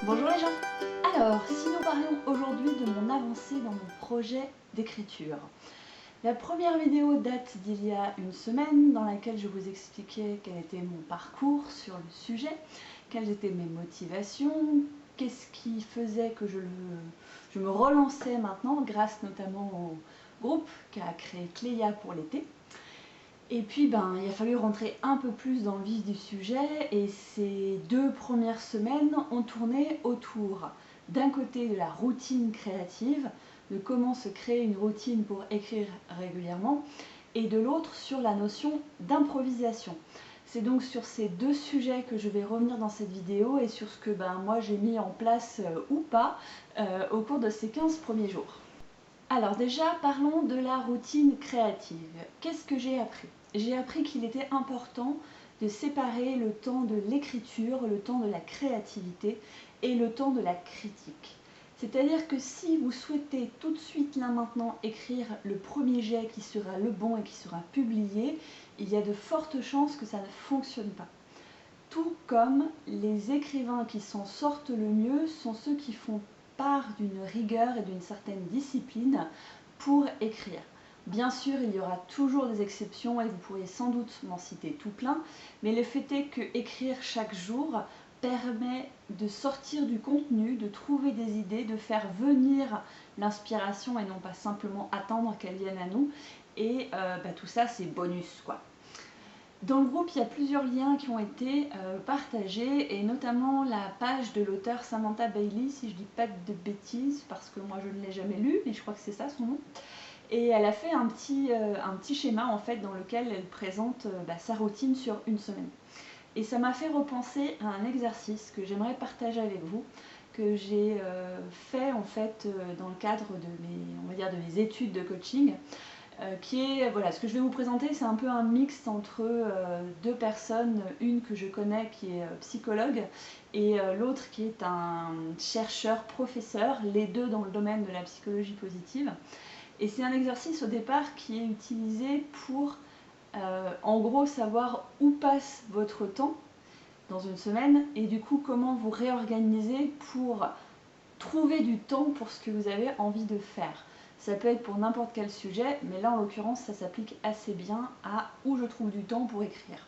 Bonjour les gens. Alors, si nous parlions aujourd'hui de mon avancée dans mon projet d'écriture. La première vidéo date d'il y a une semaine dans laquelle je vous expliquais quel était mon parcours sur le sujet, quelles étaient mes motivations, qu'est-ce qui faisait que je me relançais maintenant grâce notamment au groupe qu'a créé Cléa pour l'été. Et puis il a fallu rentrer un peu plus dans le vif du sujet et ces 2 premières semaines ont tourné autour d'un côté de la routine créative, de comment se créer une routine pour écrire régulièrement, et de l'autre sur la notion d'improvisation. C'est donc sur ces 2 sujets que je vais revenir dans cette vidéo et sur ce que moi j'ai mis en place ou pas au cours de ces 15 premiers jours. Alors déjà, parlons de la routine créative. Qu'est-ce que j'ai appris? J'ai appris qu'il était important de séparer le temps de l'écriture, le temps de la créativité et le temps de la critique. C'est-à-dire que si vous souhaitez tout de suite là maintenant écrire le premier jet qui sera le bon et qui sera publié, il y a de fortes chances que ça ne fonctionne pas. Tout comme les écrivains qui s'en sortent le mieux sont ceux qui font part d'une rigueur et d'une certaine discipline pour écrire. Bien sûr, il y aura toujours des exceptions et vous pourriez sans doute m'en citer tout plein, mais le fait est que écrire chaque jour permet de sortir du contenu, de trouver des idées, de faire venir l'inspiration et non pas simplement attendre qu'elle vienne à nous. Et tout ça, c'est bonus quoi. Dans le groupe, il y a plusieurs liens qui ont été partagés, et notamment la page de l'auteur Samantha Bailey, si je ne dis pas de bêtises, parce que moi je ne l'ai jamais lu, mais je crois que c'est ça son nom. Et elle a fait un petit schéma en fait dans lequel elle présente sa routine sur une semaine. Et ça m'a fait repenser à un exercice que j'aimerais partager avec vous, que j'ai fait en fait dans le cadre de mes études de coaching. Qui est, voilà, ce que je vais vous présenter, c'est un peu un mix entre 2 personnes, une que je connais qui est psychologue et l'autre qui est un chercheur, professeur, les deux dans le domaine de la psychologie positive. Et c'est un exercice au départ qui est utilisé pour en gros savoir où passe votre temps dans une semaine et du coup comment vous réorganiser pour trouver du temps pour ce que vous avez envie de faire. Ça peut être pour n'importe quel sujet, mais là en l'occurrence ça s'applique assez bien à où je trouve du temps pour écrire.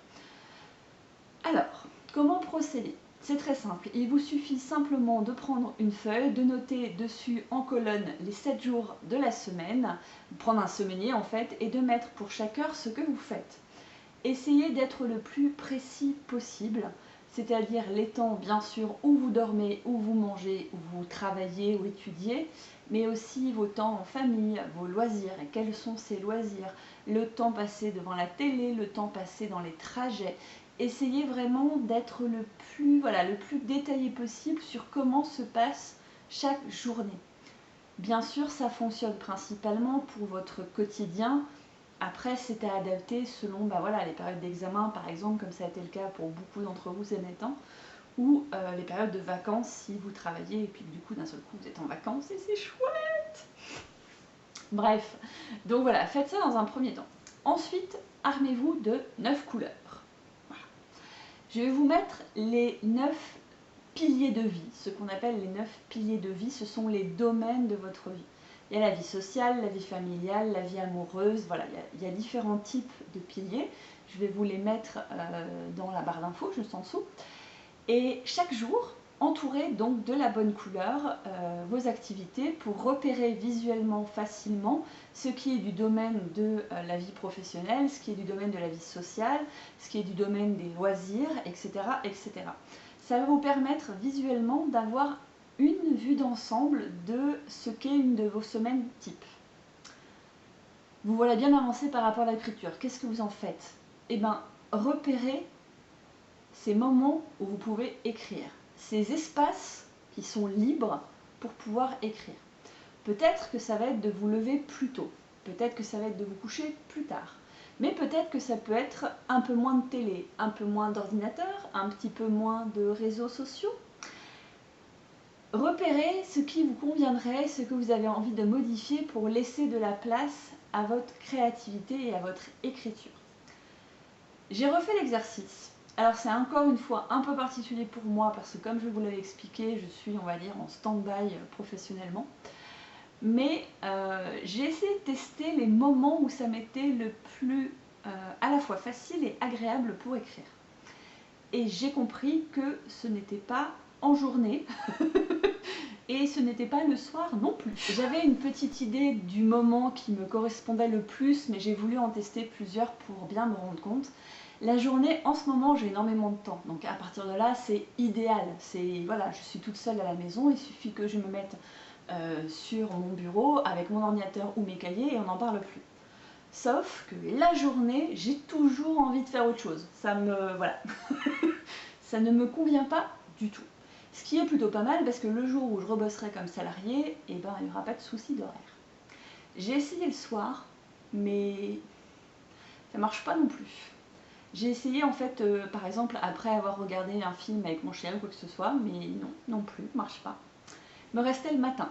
Alors, comment procéder? C'est très simple, il vous suffit simplement de prendre une feuille, de noter dessus en colonne les 7 jours de la semaine, prendre un semainier en fait, et de mettre pour chaque heure ce que vous faites. Essayez d'être le plus précis possible, c'est-à-dire les temps bien sûr où vous dormez, où vous mangez, où vous travaillez ou étudiez, mais aussi vos temps en famille, vos loisirs et quels sont ces loisirs, le temps passé devant la télé, le temps passé dans les trajets. Essayez vraiment d'être le plus détaillé possible sur comment se passe chaque journée. Bien sûr, ça fonctionne principalement pour votre quotidien. Après, c'est à adapter selon les périodes d'examen, par exemple, comme ça a été le cas pour beaucoup d'entre vous ces derniers temps, ou les périodes de vacances si vous travaillez et puis du coup d'un seul coup vous êtes en vacances et c'est chouette. Bref, donc voilà, faites ça dans un premier temps. Ensuite, armez-vous de 9 couleurs. Voilà. Je vais vous mettre les 9 piliers de vie, ce qu'on appelle les 9 piliers de vie, ce sont les domaines de votre vie. Il y a la vie sociale, la vie familiale, la vie amoureuse, voilà, il y a différents types de piliers. Je vais vous les mettre dans la barre d'infos, juste en dessous. Et chaque jour, entourez donc de la bonne couleur vos activités pour repérer visuellement facilement ce qui est du domaine de la vie professionnelle, ce qui est du domaine de la vie sociale, ce qui est du domaine des loisirs, etc. etc. Ça va vous permettre visuellement d'avoir une vue d'ensemble de ce qu'est une de vos semaines type. Vous voilà bien avancé par rapport à l'écriture. Qu'est-ce que vous en faites? Eh bien, repérez ces moments où vous pouvez écrire, ces espaces qui sont libres pour pouvoir écrire. Peut-être que ça va être de vous lever plus tôt, peut-être que ça va être de vous coucher plus tard, mais peut-être que ça peut être un peu moins de télé, un peu moins d'ordinateur, un petit peu moins de réseaux sociaux. Repérez ce qui vous conviendrait, ce que vous avez envie de modifier pour laisser de la place à votre créativité et à votre écriture. J'ai refait l'exercice Alors c'est encore une fois un peu particulier pour moi parce que comme je vous l'avais expliqué, je suis on va dire en stand-by professionnellement. Mais j'ai essayé de tester les moments où ça m'était le plus à la fois facile et agréable pour écrire. Et j'ai compris que ce n'était pas en journée et ce n'était pas le soir non plus. J'avais une petite idée du moment qui me correspondait le plus, mais j'ai voulu en tester plusieurs pour bien me rendre compte. La journée, en ce moment, j'ai énormément de temps, donc à partir de là, c'est idéal. Voilà, je suis toute seule à la maison, il suffit que je me mette sur mon bureau avec mon ordinateur ou mes cahiers et on n'en parle plus. Sauf que la journée, j'ai toujours envie de faire autre chose. Voilà, ça ne me convient pas du tout. Ce qui est plutôt pas mal parce que le jour où je rebosserai comme salarié, eh ben, il n'y aura pas de souci d'horaire. J'ai essayé le soir, mais ça marche pas non plus. J'ai essayé en fait, par exemple, après avoir regardé un film avec mon chien ou quoi que ce soit, mais non plus, marche pas. Me restait le matin.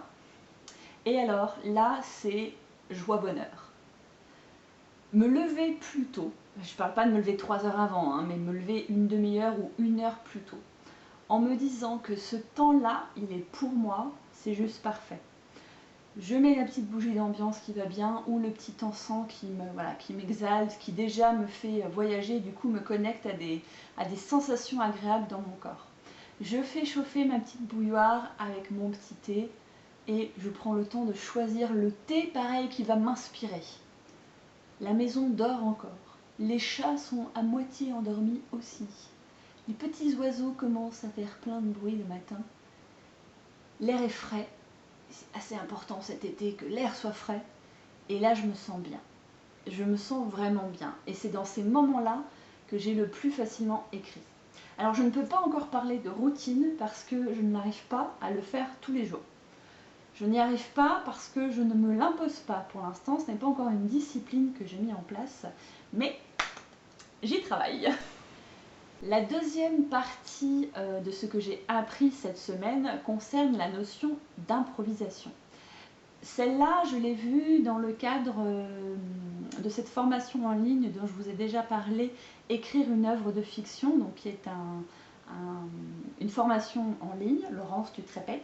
Et alors, là, c'est joie-bonheur. Me lever plus tôt, je parle pas de me lever 3 heures avant, hein, mais me lever une demi-heure ou 1 heure plus tôt, en me disant que ce temps-là, il est pour moi, c'est juste parfait. Je mets la petite bougie d'ambiance qui va bien, ou le petit encens qui m'exalte, qui déjà me fait voyager, du coup me connecte à des sensations agréables dans mon corps. Je fais chauffer ma petite bouilloire avec mon petit thé, et je prends le temps de choisir le thé pareil qui va m'inspirer. La maison dort encore, les chats sont à moitié endormis aussi. Les petits oiseaux commencent à faire plein de bruit le matin. L'air est frais, c'est assez important cet été que l'air soit frais. Et là, je me sens bien. Je me sens vraiment bien. Et c'est dans ces moments-là que j'ai le plus facilement écrit. Alors, je ne peux pas encore parler de routine parce que je n'arrive pas à le faire tous les jours. Je n'y arrive pas parce que je ne me l'impose pas pour l'instant. Ce n'est pas encore une discipline que j'ai mis en place. Mais j'y travaille. La deuxième partie de ce que j'ai appris cette semaine concerne la notion d'improvisation. Celle-là, je l'ai vue dans le cadre de cette formation en ligne dont je vous ai déjà parlé, Écrire une œuvre de fiction, donc qui est une formation en ligne. Laurence, tu te répètes.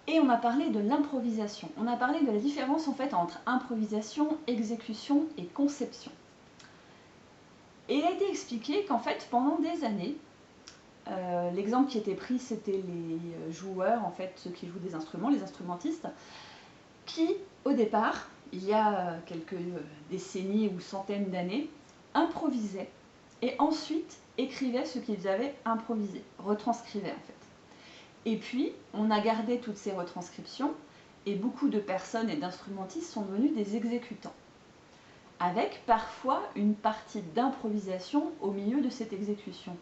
Et on a parlé de l'improvisation. On a parlé de la différence en fait entre improvisation, exécution et conception. Et il a été expliqué qu'en fait, pendant des années, l'exemple qui était pris, c'était les joueurs, en fait, ceux qui jouent des instruments, les instrumentistes, qui, au départ, il y a quelques décennies ou centaines d'années, improvisaient et ensuite écrivaient ce qu'ils avaient improvisé, retranscrivaient en fait. Et puis, on a gardé toutes ces retranscriptions et beaucoup de personnes et d'instrumentistes sont devenus des exécutants, avec parfois une partie d'improvisation au milieu de cette exécution.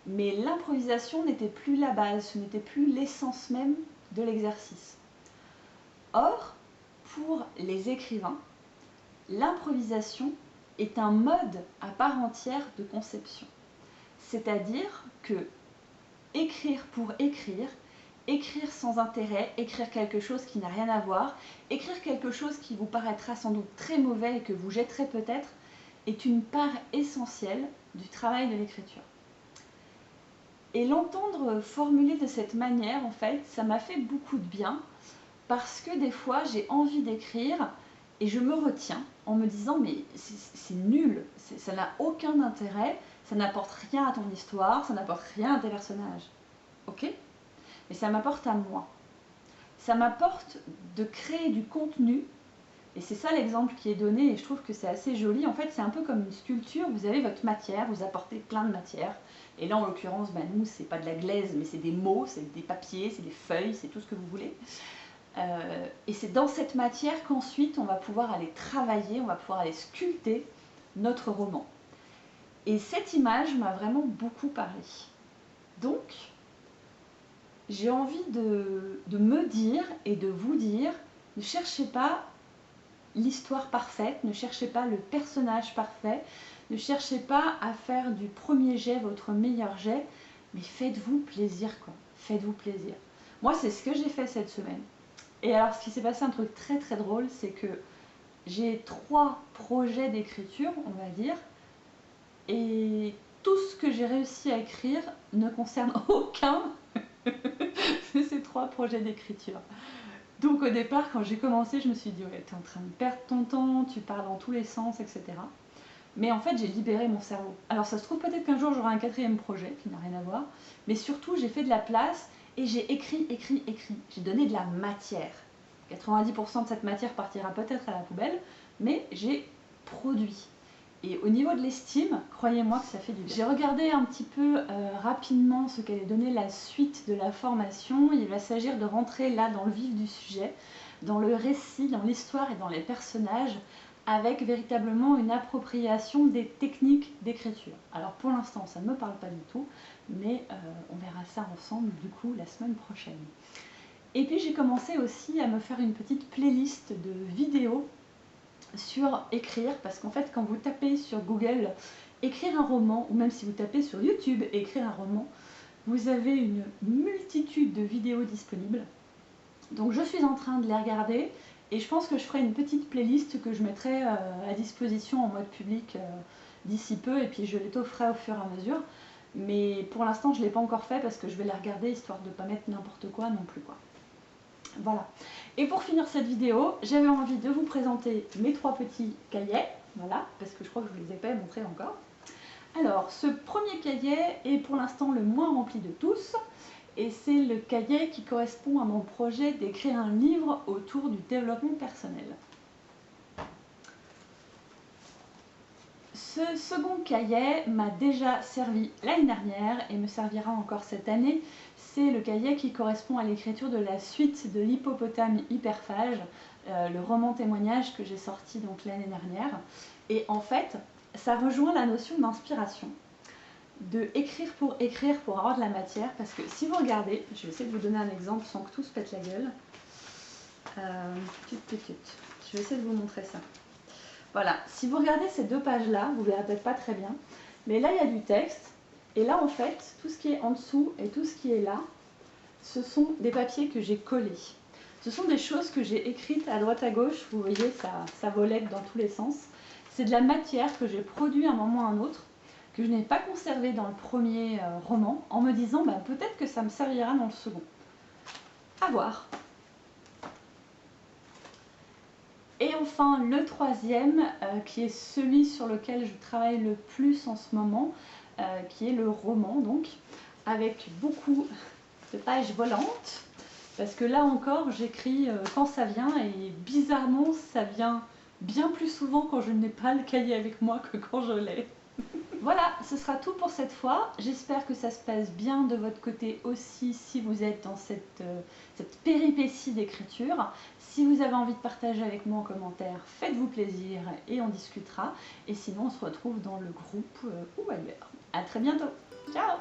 Mais l'improvisation n'était plus la base, ce n'était plus l'essence même de l'exercice. Or, pour les écrivains, l'improvisation est un mode à part entière de conception. C'est-à-dire que écrire pour écrire, écrire sans intérêt, écrire quelque chose qui n'a rien à voir, écrire quelque chose qui vous paraîtra sans doute très mauvais et que vous jetterez peut-être, est une part essentielle du travail de l'écriture. Et l'entendre formuler de cette manière, en fait, ça m'a fait beaucoup de bien, parce que des fois, j'ai envie d'écrire et je me retiens en me disant mais c'est nul, ça n'a aucun intérêt, ça n'apporte rien à ton histoire, ça n'apporte rien à tes personnages. Ok ? Mais ça m'apporte à moi. Ça m'apporte de créer du contenu, et c'est ça l'exemple qui est donné, et je trouve que c'est assez joli. En fait, c'est un peu comme une sculpture, vous avez votre matière, vous apportez plein de matière, et là, en l'occurrence, nous, c'est pas de la glaise, mais c'est des mots, c'est des papiers, c'est des feuilles, c'est tout ce que vous voulez. Et c'est dans cette matière qu'ensuite, on va pouvoir aller travailler, on va pouvoir aller sculpter notre roman. Et cette image m'a vraiment beaucoup parlé. Donc, j'ai envie de me dire et de vous dire, ne cherchez pas l'histoire parfaite, ne cherchez pas le personnage parfait, ne cherchez pas à faire du premier jet votre meilleur jet, mais faites-vous plaisir, quoi. Faites-vous plaisir. Moi, c'est ce que j'ai fait cette semaine. Et alors, ce qui s'est passé, un truc très très drôle, c'est que j'ai 3 projets d'écriture, on va dire, et tout ce que j'ai réussi à écrire ne concerne aucun de ces 3 projets d'écriture. Donc au départ, quand j'ai commencé, je me suis dit ouais, t'es en train de perdre ton temps, tu parles dans tous les sens, etc. Mais en fait, j'ai libéré mon cerveau. Alors ça se trouve peut-être qu'un jour j'aurai un 4e projet qui n'a rien à voir, mais surtout j'ai fait de la place et j'ai écrit. J'ai donné de la matière. 90% de cette matière partira peut-être à la poubelle, mais j'ai produit. Et au niveau de l'estime, croyez-moi que ça fait du bien. J'ai regardé un petit peu rapidement ce qu'allait donner la suite de la formation. Il va s'agir de rentrer là dans le vif du sujet, dans le récit, dans l'histoire et dans les personnages, avec véritablement une appropriation des techniques d'écriture. Alors pour l'instant, ça ne me parle pas du tout, mais on verra ça ensemble du coup la semaine prochaine. Et puis j'ai commencé aussi à me faire une petite playlist de vidéos sur écrire, parce qu'en fait quand vous tapez sur Google écrire un roman, ou même si vous tapez sur YouTube écrire un roman, vous avez une multitude de vidéos disponibles. Donc je suis en train de les regarder et je pense que je ferai une petite playlist que je mettrai à disposition en mode public d'ici peu, et puis je l'étofferai au fur et à mesure. Mais pour l'instant je ne l'ai pas encore fait parce que je vais les regarder histoire de ne pas mettre n'importe quoi non plus, quoi. Voilà. Et pour finir cette vidéo, j'avais envie de vous présenter mes 3 petits cahiers, voilà, parce que je crois que je ne vous les ai pas montrés encore. Alors, ce premier cahier est pour l'instant le moins rempli de tous, et c'est le cahier qui correspond à mon projet d'écrire un livre autour du développement personnel. Ce second cahier m'a déjà servi l'année dernière et me servira encore cette année. C'est le cahier qui correspond à l'écriture de la suite de l'Hippopotame hyperphage, le roman témoignage que j'ai sorti donc l'année dernière. Et en fait, ça rejoint la notion d'inspiration, de écrire pour avoir de la matière, parce que si vous regardez, je vais essayer de vous donner un exemple sans que tout se pète la gueule. Je vais essayer de vous montrer ça. Voilà, si vous regardez ces 2 pages-là, vous ne verrez peut-être pas très bien, mais là il y a du texte, et là en fait, tout ce qui est en dessous et tout ce qui est là, ce sont des papiers que j'ai collés. Ce sont des choses que j'ai écrites à droite à gauche, vous voyez, ça volette dans tous les sens. C'est de la matière que j'ai produit à un moment ou à un autre, que je n'ai pas conservé dans le premier roman, en me disant bah, peut-être que ça me servira dans le second. À voir. Et enfin, le 3e, qui est celui sur lequel je travaille le plus en ce moment, qui est le roman, donc, avec beaucoup de pages volantes, parce que là encore, j'écris quand ça vient, et bizarrement, ça vient bien plus souvent quand je n'ai pas le cahier avec moi que quand je l'ai. Voilà, ce sera tout pour cette fois. J'espère que ça se passe bien de votre côté aussi si vous êtes dans cette péripétie d'écriture. Si vous avez envie de partager avec moi en commentaire, faites-vous plaisir et on discutera. Et sinon, on se retrouve dans le groupe ou ailleurs. A très bientôt. Ciao!